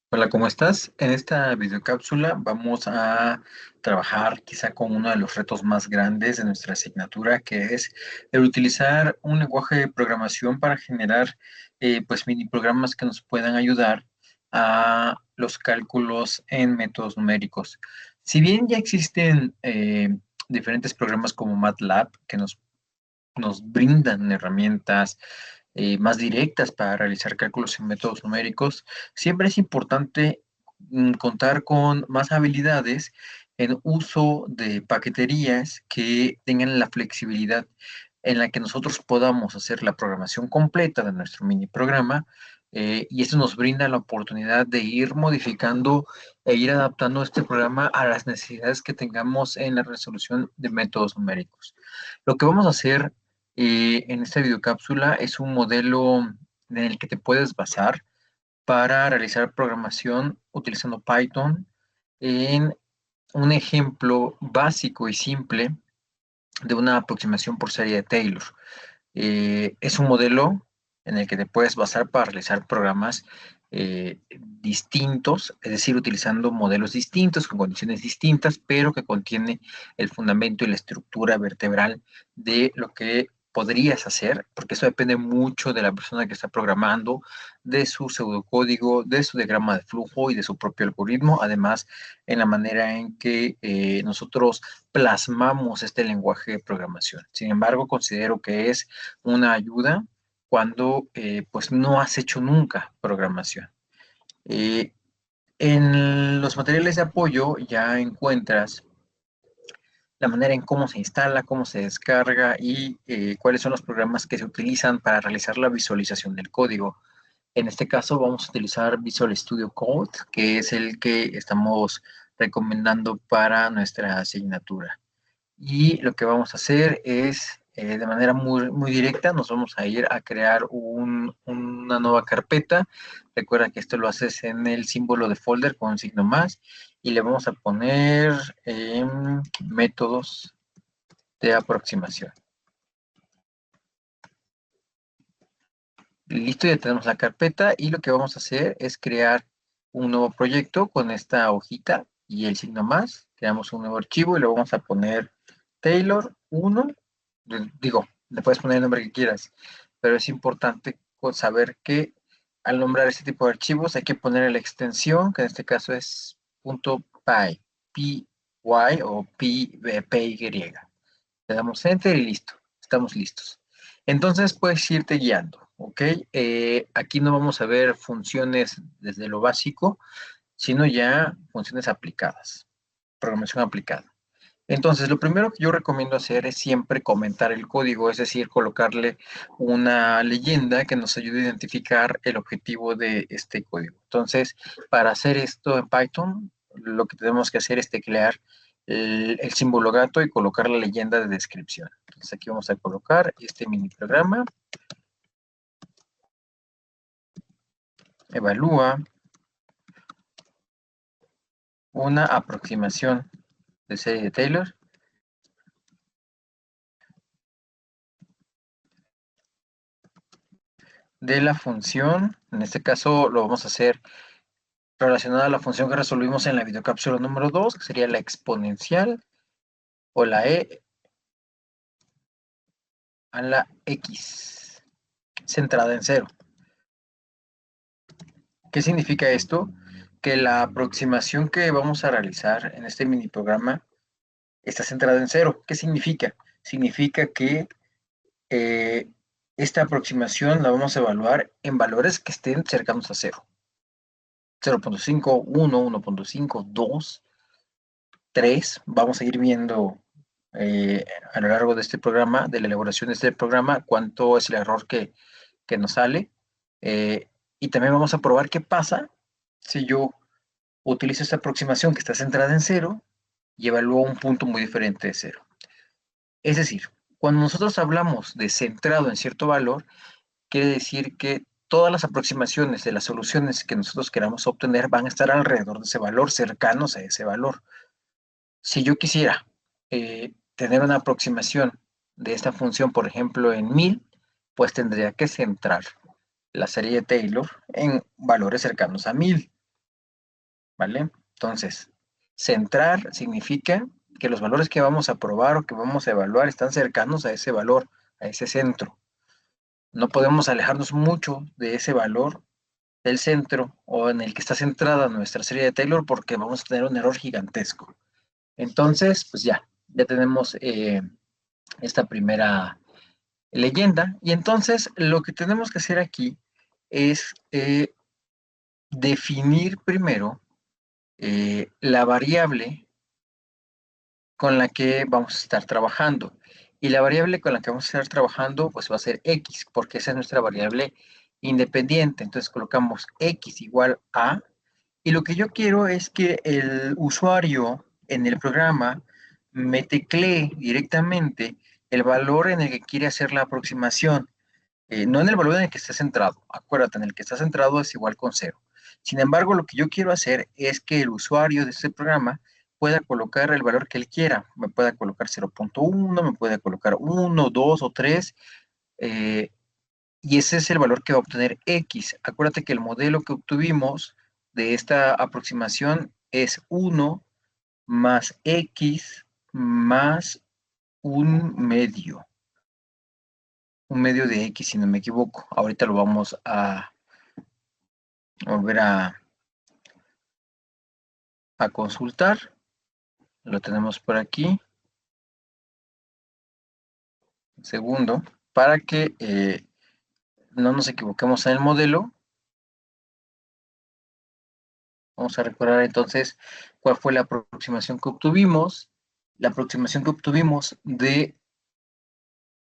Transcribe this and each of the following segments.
Hola, ¿cómo estás? En esta videocápsula vamos a trabajar quizá con uno de los retos más grandes de nuestra asignatura, que es el utilizar un lenguaje de programación para generar pues mini programas que nos puedan ayudar a los cálculos en métodos numéricos. Si bien ya existen diferentes programas como MATLAB que nos brindan herramientas más directas para realizar cálculos en métodos numéricos, siempre es importante contar con más habilidades en uso de paqueterías que tengan la flexibilidad en la que nosotros podamos hacer la programación completa de nuestro mini programa. Y esto nos brinda la oportunidad de ir modificando e ir adaptando este programa a las necesidades que tengamos en la resolución de métodos numéricos. Lo que vamos a hacer en esta videocápsula es un modelo en el que te puedes basar para realizar programación utilizando Python en un ejemplo básico y simple de una aproximación por serie de Taylor. Es un modelo en el que te puedes basar para realizar programas distintos, es decir, utilizando modelos distintos, con condiciones distintas, pero que contiene el fundamento y la estructura vertebral de lo que podrías hacer, porque eso depende mucho de la persona que está programando, de su pseudocódigo, de su diagrama de flujo y de su propio algoritmo, además en la manera en que nosotros plasmamos este lenguaje de programación. Sin embargo, considero que es una ayuda cuando pues no has hecho nunca programación. Eh, en los materiales de apoyo ya encuentras la manera en cómo se instala, cómo se descarga y cuáles son los programas que se utilizan para realizar la visualización del código. En este caso vamos a utilizar Visual Studio Code, que es el que estamos recomendando para nuestra asignatura. Y lo que vamos a hacer es, de manera muy directa, nos vamos a ir a crear una nueva carpeta. Recuerda que esto lo haces en el símbolo de folder con un signo más y le vamos a poner métodos de aproximación. Listo, ya tenemos la carpeta y lo que vamos a hacer es crear un nuevo proyecto con esta hojita y el signo más. Creamos un nuevo archivo y le vamos a poner Taylor 1. Digo, le puedes poner el nombre que quieras, pero es importante saber que al nombrar este tipo de archivos hay que poner la extensión, que en este caso es .py, py o py. Le damos enter y listo, estamos listos. Entonces puedes irte guiando, ¿ok? Aquí no vamos a ver funciones desde lo básico, sino ya funciones aplicadas, programación aplicada. Entonces, lo primero que yo recomiendo hacer es siempre comentar el código, es decir, colocarle una leyenda que nos ayude a identificar el objetivo de este código. Entonces, para hacer esto en Python, lo que tenemos que hacer es teclear el símbolo gato y colocar la leyenda de descripción. Entonces, aquí vamos a colocar este mini programa. Evalúa una aproximación de serie de Taylor de la función. En este caso, lo vamos a hacer relacionada a la función que resolvimos en la videocápsula número 2, que sería la exponencial o la e a la x, centrada en cero. ¿Qué significa esto? Que la aproximación que vamos a realizar en este mini programa está centrada en cero. ¿Qué significa? Significa que eh, esta aproximación la vamos a evaluar en valores que estén cercanos a cero. 0.5, 1, 1.5, 2, 3. Vamos a ir viendo a lo largo de este programa, de la elaboración de este programa, cuánto es el error que nos sale. Eh, y también vamos a probar qué pasa si yo utilizo esta aproximación que está centrada en cero y evalúo un punto muy diferente de cero. Es decir, cuando nosotros hablamos de centrado en cierto valor, quiere decir que todas las aproximaciones de las soluciones que nosotros queramos obtener van a estar alrededor de ese valor, cercanos a ese valor. Si yo quisiera tener una aproximación de esta función, por ejemplo, en 1000, pues tendría que centrar la serie de Taylor en valores cercanos a 1000. ¿vale? Entonces, centrar significa que los valores que vamos a probar o que vamos a evaluar están cercanos a ese valor, a ese centro. No podemos alejarnos mucho de ese valor del centro o en el que está centrada nuestra serie de Taylor porque vamos a tener un error gigantesco. Entonces, pues ya tenemos esta primera leyenda. Y entonces lo que tenemos que hacer aquí es definir primero la variable con la que vamos a estar trabajando. Y la variable con la que vamos a estar trabajando pues va a ser x, porque esa es nuestra variable independiente. Entonces colocamos x igual a, y lo que yo quiero es que el usuario en el programa me teclee directamente el valor en el que quiere hacer la aproximación. No en el valor en el que esté centrado. Acuérdate, en el que está centrado es igual con cero. Sin embargo, lo que yo quiero hacer es que el usuario de este programa pueda colocar el valor que él quiera. Me pueda colocar 0.1, me puede colocar 1, 2 o 3. eh, y ese es el valor que va a obtener X. Acuérdate que el modelo que obtuvimos de esta aproximación es 1 más X más un medio de X, si no me equivoco. Ahorita lo vamos a volver a consultar. Lo tenemos por aquí. Un segundo. Para que no nos equivoquemos en el modelo. Vamos a recordar entonces cuál fue la aproximación que obtuvimos. La aproximación que obtuvimos de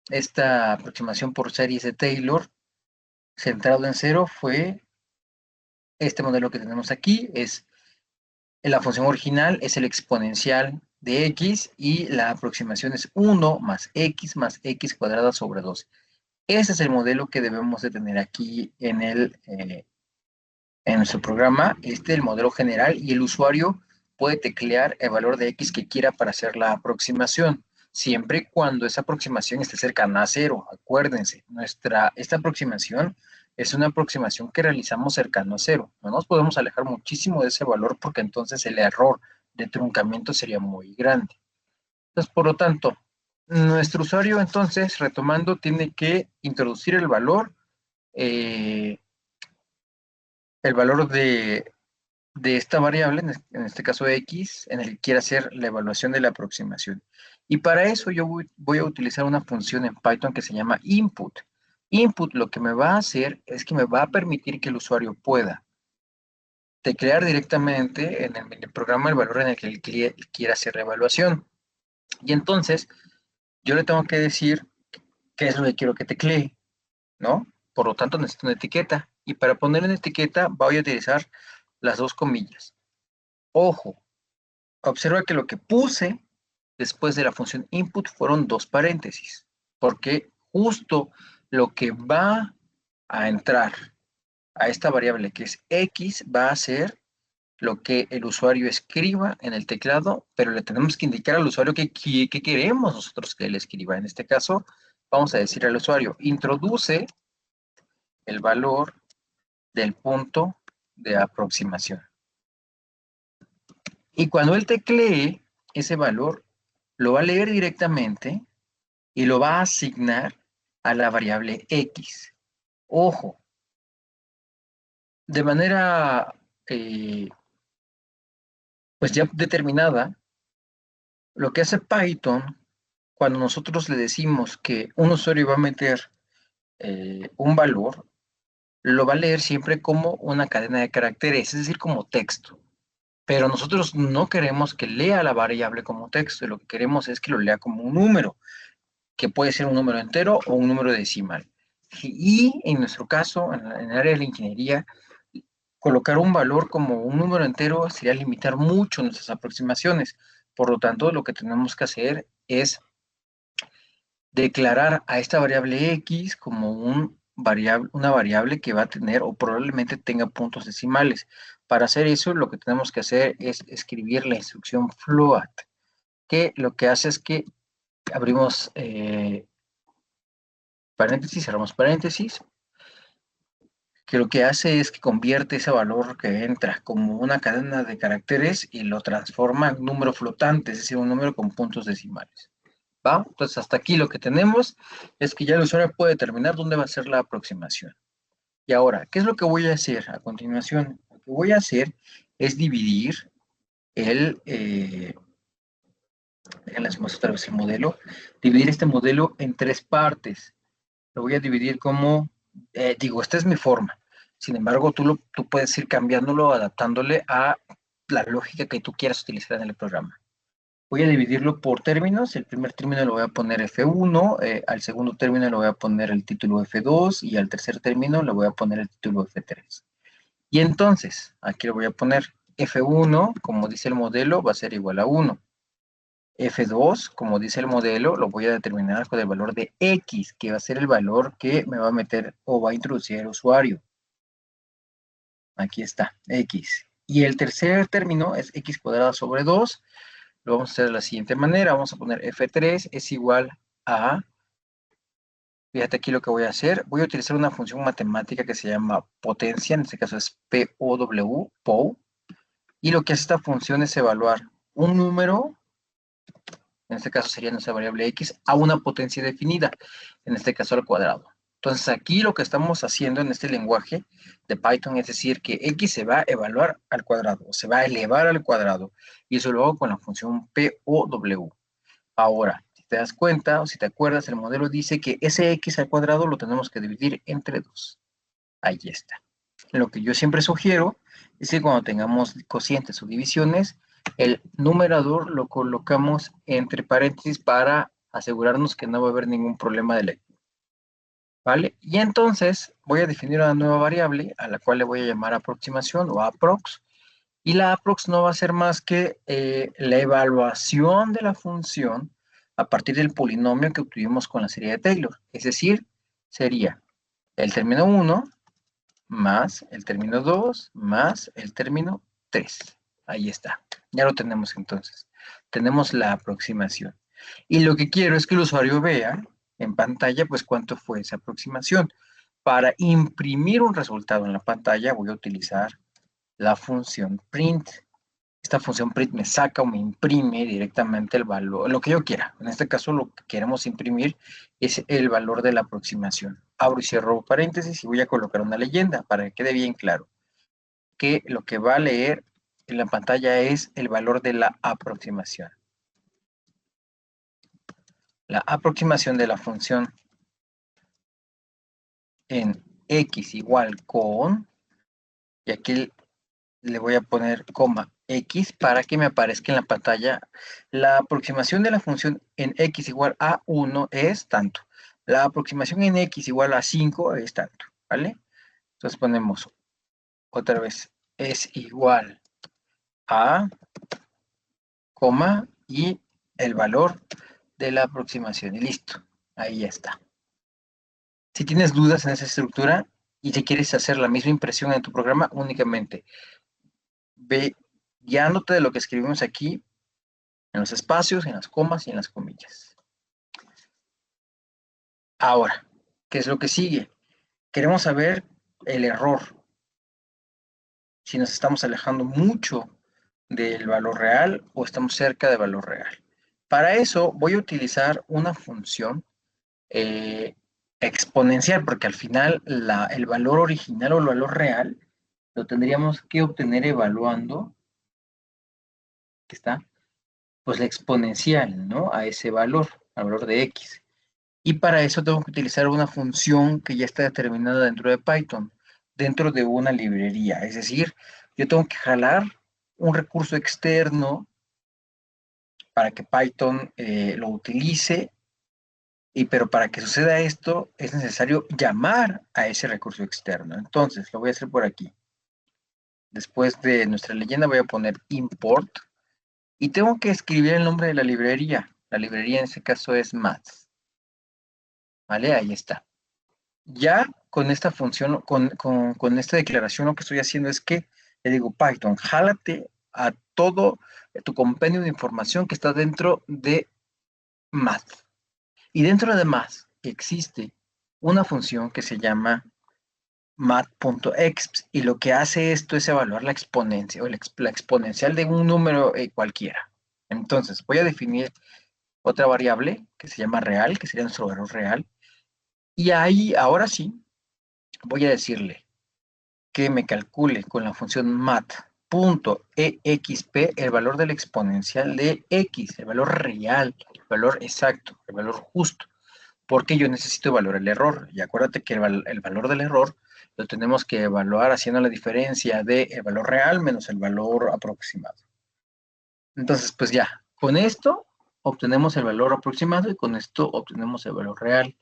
esta aproximación por series de Taylor centrado en cero fue este modelo que tenemos aquí. Es la función original es el exponencial de x y la aproximación es 1 más x cuadrada sobre 2. Ese es el modelo que debemos de tener aquí en nuestro programa. Este es el modelo general y el usuario puede teclear el valor de x que quiera para hacer la aproximación, siempre y cuando esa aproximación esté cercana a cero. Acuérdense, esta aproximación es una aproximación que realizamos cercano a cero. No nos podemos alejar muchísimo de ese valor porque entonces el error de truncamiento sería muy grande. Entonces, por lo tanto, nuestro usuario entonces, retomando, tiene que introducir eh, el valor de esta variable, en este caso x, en el que quiere hacer la evaluación de la aproximación. Y para eso yo voy a utilizar una función en Python que se llama input. Input lo que me va a hacer es que me va a permitir que el usuario pueda teclear directamente en el programa el valor en el que él quiera hacer la evaluación. Y entonces yo le tengo que decir qué es lo que quiero que teclee, ¿no? Por lo tanto necesito una etiqueta. Y para poner una etiqueta voy a utilizar las dos comillas. Ojo, observa que lo que puse después de la función input fueron dos paréntesis, porque justo lo que va a entrar a esta variable que es x va a ser lo que el usuario escriba en el teclado, pero le tenemos que indicar al usuario que queremos nosotros que él escriba. En este caso, vamos a decir al usuario, introduce el valor del punto de aproximación. Y cuando él teclee ese valor, lo va a leer directamente y lo va a asignar a la variable x. Ojo, de manera pues ya determinada, lo que hace Python cuando nosotros le decimos que un usuario va a meter un valor, lo va a leer siempre como una cadena de caracteres, es decir, como texto. Pero nosotros no queremos que lea la variable como texto, lo que queremos es que lo lea como un número, que puede ser un número entero o un número decimal. Y en nuestro caso, en el área de la ingeniería, colocar un valor como un número entero sería limitar mucho nuestras aproximaciones. Por lo tanto, lo que tenemos que hacer es declarar a esta variable x como una variable que va a tener o probablemente tenga puntos decimales. Para hacer eso, lo que tenemos que hacer es escribir la instrucción float, que lo que hace es que abrimos paréntesis, cerramos paréntesis, que lo que hace es que convierte ese valor que entra como una cadena de caracteres y lo transforma en número flotante, es decir, un número con puntos decimales. ¿Va? Entonces, hasta aquí lo que tenemos es que ya el usuario puede determinar dónde va a ser la aproximación. Y ahora, ¿qué es lo que voy a hacer a continuación? Lo que voy a hacer es dividir déjenles muestro otra vez el modelo, dividir este modelo en tres partes. Lo voy a dividir como, esta es mi forma. Sin embargo, tú puedes ir cambiándolo, adaptándole a la lógica que tú quieras utilizar en el programa. Voy a dividirlo por términos. El primer término lo voy a poner F1, al segundo término le voy a poner el título F2 y al tercer término le voy a poner el título F3. Y entonces, aquí le voy a poner F1, como dice el modelo, va a ser igual a 1. F2, como dice el modelo, lo voy a determinar con el valor de X, que va a ser el valor que me va a meter o va a introducir el usuario. Aquí está, X. Y el tercer término es X cuadrado sobre 2. Lo vamos a hacer de la siguiente manera. Vamos a poner F3 es igual a, fíjate aquí lo que voy a hacer. Voy a utilizar una función matemática que se llama potencia, en este caso es POW. Y lo que hace esta función es evaluar un número, en este caso sería nuestra variable X, a una potencia definida, en este caso al cuadrado. Entonces aquí lo que estamos haciendo en este lenguaje de Python es decir que X se va a evaluar al cuadrado, o se va a elevar al cuadrado, y eso lo hago con la función POW. Ahora, si te das cuenta o si te acuerdas, el modelo dice que ese X al cuadrado lo tenemos que dividir entre 2. Ahí está. Lo que yo siempre sugiero es que cuando tengamos cocientes o divisiones, el numerador lo colocamos entre paréntesis para asegurarnos que no va a haber ningún problema de lectura. ¿Vale? Y entonces voy a definir una nueva variable a la cual le voy a llamar aproximación o aprox. Y la aprox no va a ser más que la evaluación de la función a partir del polinomio que obtuvimos con la serie de Taylor. Es decir, sería el término 1 más el término 2 más el término 3. Ahí está. Ya lo tenemos entonces. Tenemos la aproximación. Y lo que quiero es que el usuario vea en pantalla, pues, cuánto fue esa aproximación. Para imprimir un resultado en la pantalla, voy a utilizar la función print. Esta función print me saca o me imprime directamente el valor, lo que yo quiera. En este caso, lo que queremos imprimir es el valor de la aproximación. Abro y cierro paréntesis y voy a colocar una leyenda para que quede bien claro que lo que va a leer en la pantalla es el valor de la aproximación. La aproximación de la función en x igual con, y aquí le voy a poner coma x para que me aparezca en la pantalla. La aproximación de la función en x igual a 1 es tanto. La aproximación en x igual a 5 es tanto, ¿vale? Entonces ponemos otra vez, es igual a, coma, y el valor de la aproximación. Y listo, ahí ya está. Si tienes dudas en esa estructura y si quieres hacer la misma impresión en tu programa, únicamente ve guiándote de lo que escribimos aquí en los espacios, en las comas y en las comillas. Ahora, ¿qué es lo que sigue? Queremos saber el error. Si nos estamos alejando mucho del valor real o estamos cerca del valor real. Para eso voy a utilizar una función exponencial, porque al final el valor original o el valor real lo tendríamos que obtener evaluando, que está, pues la exponencial, ¿no? A ese valor, al valor de x. Y para eso tengo que utilizar una función que ya está determinada dentro de Python, dentro de una librería. Es decir, yo tengo que jalar un recurso externo para que Python lo utilice, pero para que suceda esto es necesario llamar a ese recurso externo. Entonces, lo voy a hacer por aquí. Después de nuestra leyenda voy a poner import y tengo que escribir el nombre de la librería. La librería en este caso es maths. ¿Vale? Ahí está. Ya con esta función, con esta declaración, lo que estoy haciendo es que le digo, Python, jálate a todo tu compendio de información que está dentro de math. Y dentro de math existe una función que se llama mat.exp, y lo que hace esto es evaluar la exponencia o la exponencial de un número cualquiera. Entonces, voy a definir otra variable que se llama real, que sería nuestro valor real, y ahí, ahora sí, voy a decirle que me calcule con la función mat.exp el valor de la exponencial de x, el valor real, el valor exacto, el valor justo, porque yo necesito evaluar el error. Y acuérdate que el valor del error lo tenemos que evaluar haciendo la diferencia del valor real menos el valor aproximado. Entonces, pues ya, con esto obtenemos el valor aproximado y con esto obtenemos el valor real.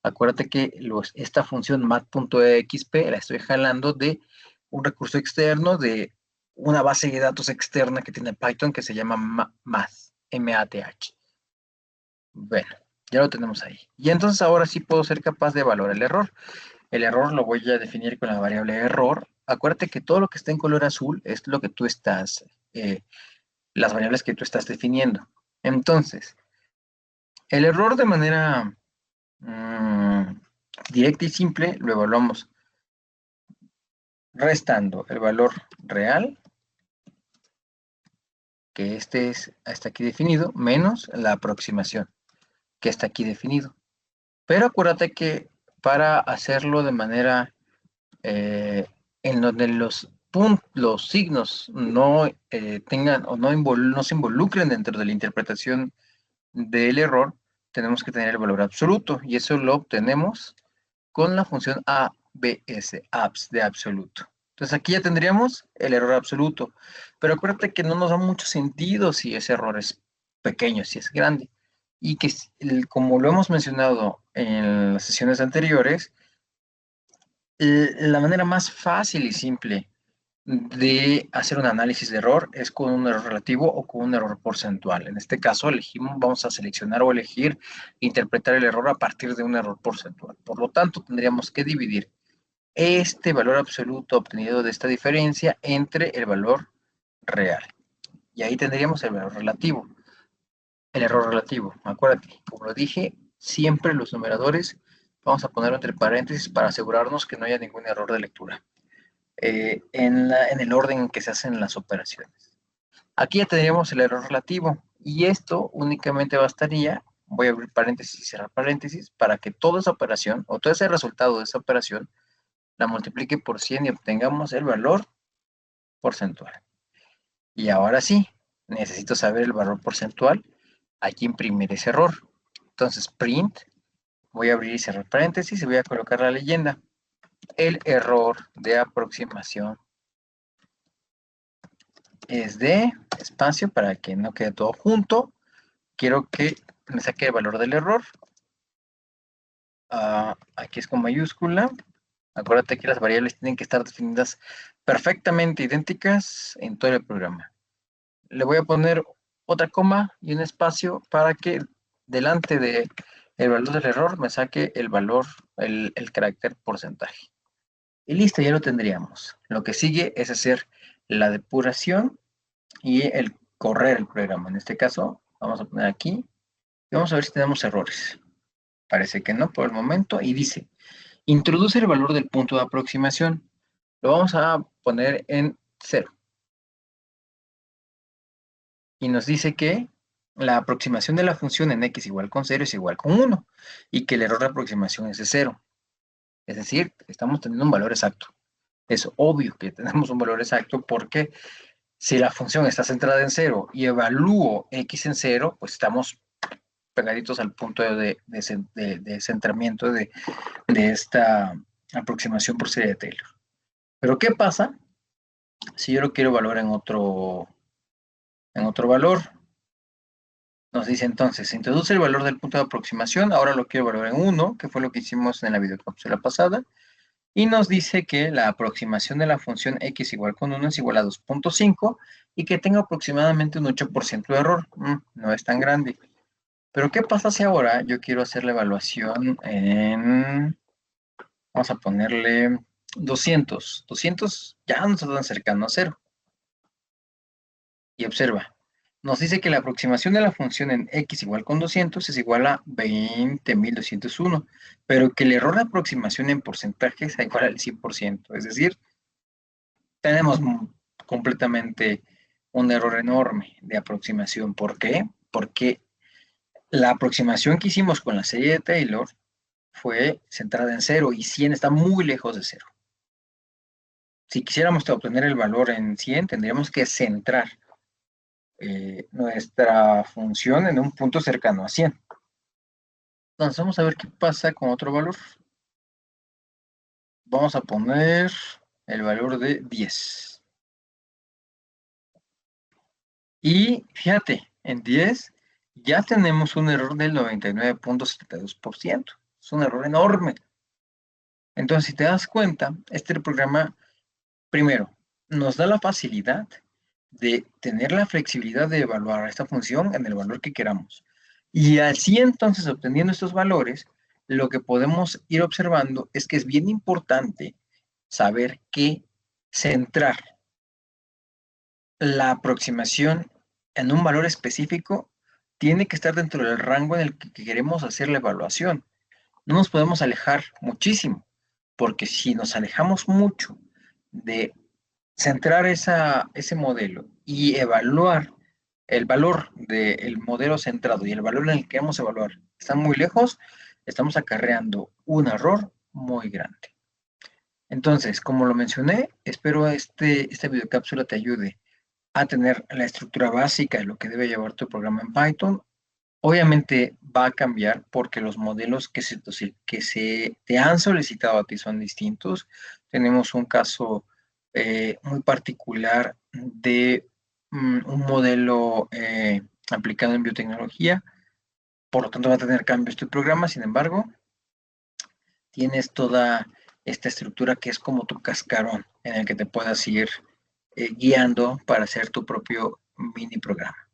Acuérdate que esta función mat.exp la estoy jalando de un recurso externo, de una base de datos externa que tiene Python que se llama math, M-A-T-H. Bueno, ya lo tenemos ahí. Y entonces ahora sí puedo ser capaz de evaluar el error. El error lo voy a definir con la variable error. Acuérdate que todo lo que está en color azul es lo que tú estás, las variables que tú estás definiendo. Entonces, el error de manera directa y simple lo evaluamos restando el valor real, que este está aquí definido, menos la aproximación, que está aquí definido. Pero acuérdate que para hacerlo de manera en donde los signos no tengan o no se involucren dentro de la interpretación del error, tenemos que tener el valor absoluto, y eso lo obtenemos con la función ABS, abs, de absoluto. Entonces aquí ya tendríamos el error absoluto, pero acuérdate que no nos da mucho sentido si ese error es pequeño, si es grande, y que como lo hemos mencionado en las sesiones anteriores, la manera más fácil y simple de hacer un análisis de error es con un error relativo o con un error porcentual. En este caso, vamos a seleccionar o elegir interpretar el error a partir de un error porcentual. Por lo tanto, tendríamos que dividir este valor absoluto obtenido de esta diferencia entre el valor real. Y ahí tendríamos el valor relativo. El error relativo, acuérdate, como lo dije, siempre los numeradores vamos a ponerlo entre paréntesis para asegurarnos que no haya ningún error de lectura en el orden en que se hacen las operaciones. Aquí ya tendríamos el error relativo y esto únicamente bastaría, voy a abrir paréntesis y cerrar paréntesis, para que toda esa operación o todo ese resultado de esa operación la multiplique por 100 y obtengamos el valor porcentual. Y ahora sí, necesito saber el valor porcentual. Hay que imprimir ese error. Entonces, print, voy a abrir y cerrar paréntesis y voy a colocar la leyenda. El error de aproximación es de espacio para que no quede todo junto. Quiero que me saque el valor del error. Aquí es con mayúscula. Acuérdate que las variables tienen que estar definidas perfectamente idénticas en todo el programa. Le voy a poner otra coma y un espacio para que delante de el valor del error me saque el valor, el carácter porcentaje. Y listo, ya lo tendríamos. Lo que sigue es hacer la depuración y el correr el programa. En este caso, vamos a poner aquí y vamos a ver si tenemos errores. Parece que no por el momento. Y dice, introduce el valor del punto de aproximación. Lo vamos a poner en 0. Y nos dice que la aproximación de la función en x igual con 0 es igual con 1. Y que el error de aproximación es de 0. Es decir, estamos teniendo un valor exacto. Es obvio que tenemos un valor exacto porque si la función está centrada en 0 y evalúo x en 0, pues estamos pegaditos al punto de centramiento de esta aproximación por serie de Taylor. Pero ¿qué pasa si yo lo quiero evaluar en otro valor? Nos dice entonces, se introduce el valor del punto de aproximación, ahora lo quiero evaluar en 1, que fue lo que hicimos en la videocápsula pasada, y nos dice que la aproximación de la función x igual con 1 es igual a 2.5 y que tenga aproximadamente un 8% de error. No es tan grande. Pero ¿qué pasa si ahora yo quiero hacer la evaluación en, vamos a ponerle 200? 200 ya no está tan cercano a 0. Y observa, Nos dice que la aproximación de la función en x igual con 200 es igual a 20.201, pero que el error de aproximación en porcentajes es igual al 100%. Es decir, tenemos completamente un error enorme de aproximación. ¿Por qué? Porque la aproximación que hicimos con la serie de Taylor fue centrada en 0 y 100 está muy lejos de 0. Si quisiéramos obtener el valor en 100, tendríamos que centrar nuestra función en un punto cercano a 100. Entonces vamos a ver qué pasa con otro valor. Vamos a poner el valor de 10. Y fíjate, en 10 ya tenemos un error del 99.72%. Es un error enorme. Entonces, si te das cuenta, este programa, primero, nos da la facilidad de tener la flexibilidad de evaluar esta función en el valor que queramos. Y así entonces, obteniendo estos valores, lo que podemos ir observando es que es bien importante saber que centrar la aproximación en un valor específico tiene que estar dentro del rango en el que queremos hacer la evaluación. No nos podemos alejar muchísimo, porque si nos alejamos mucho de centrar ese modelo y evaluar el valor del modelo centrado y el valor en el que queremos evaluar están muy lejos, estamos acarreando un error muy grande. Entonces, como lo mencioné, espero esta videocápsula te ayude a tener la estructura básica de lo que debe llevar tu programa en Python. Obviamente va a cambiar porque los modelos que se te han solicitado a ti son distintos. Tenemos un caso muy particular de un modelo aplicado en biotecnología, por lo tanto va a tener cambios tu programa. Sin embargo, tienes toda esta estructura que es como tu cascarón en el que te puedas ir guiando para hacer tu propio mini programa.